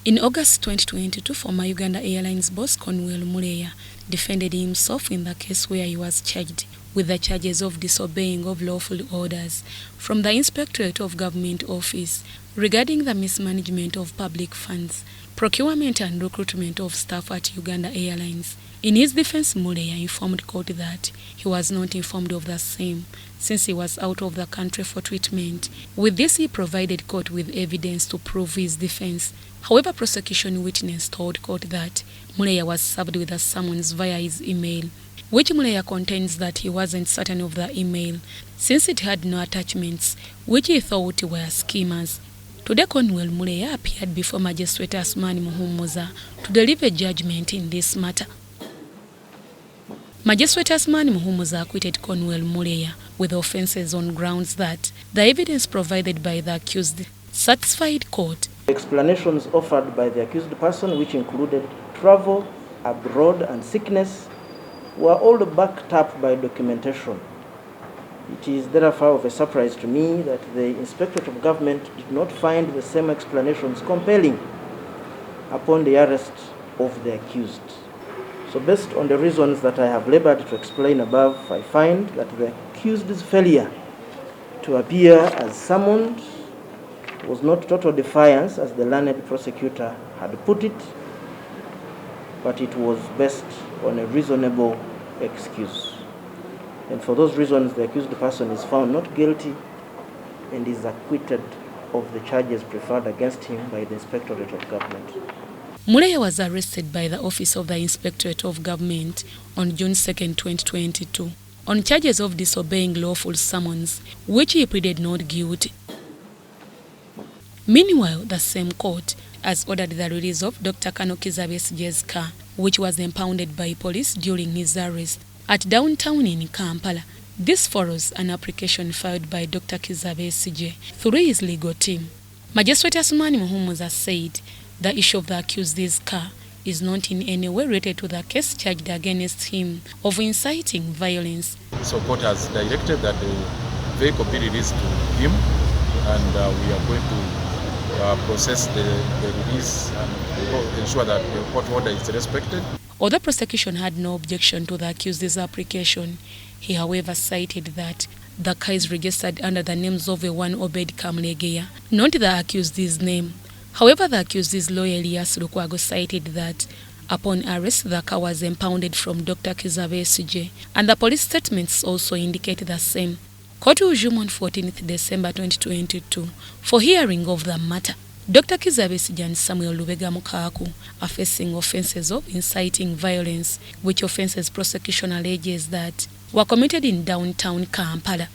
In August 2022, former Uganda Airlines boss Cornwell Muleya defended himself in the case where he was charged with the charges of disobeying of lawful orders from the Inspectorate of Government Office regarding the mismanagement of public funds, procurement and recruitment of staff at Uganda Airlines. In his defense, Muleya informed court that he was not informed of the same since he was out of the country for treatment. With this, he provided court with evidence to prove his defense. However, prosecution witness told court that Muleya was served with a summons via his email, which Muleya contends that he wasn't certain of the email since it had no attachments, which he thought were schemers. Today, Cornwell Muleya appeared before Magistrate Asmani Muhumuza to deliver judgment in this matter. Magistrate Asmani Muhumuza acquitted Cornwell Muleya with offences on grounds that the evidence provided by the accused satisfied court. Explanations offered by the accused person, which included travel abroad and sickness, were all backed up by documentation. It is therefore of a surprise to me that the Inspectorate of Government did not find the same explanations compelling upon the arrest of the accused. So based on the reasons that I have labored to explain above, I find that the accused's failure to appear as summoned was not total defiance, as the learned prosecutor had put it, but it was based on a reasonable excuse. And for those reasons, the accused person is found not guilty and is acquitted of the charges preferred against him by the Inspectorate of Government. Muleya was arrested by the Office of the Inspectorate of Government on June 2, 2022, on charges of disobeying lawful summons, which he pleaded not guilty. Meanwhile, the same court has ordered the release of Dr. Besigye's car, which was impounded by police during his arrest at downtown in Kampala. This follows an application filed by Dr. Besigye through his legal team. Magistrate Asmani Muhumuza said the issue of the accused's car is not in any way related to the case charged against him of inciting violence. So court has directed that the vehicle be released to him, and we are going to process the release and ensure that the court order is respected. Although prosecution had no objection to the accused's application, he however cited that the car is registered under the names of a one Obed Kamlegeya, not the accused's name. However, the accused's lawyer Elias Lukwago cited that upon arrest, the car was impounded from Dr. Besigye, and the police statements also indicate the same. Court will resume on 14th December 2022 for hearing of the matter. Dr. Besigye and Samuel Lubega Mukaku are facing offences of inciting violence, which offences prosecution alleges that were committed in downtown Kampala.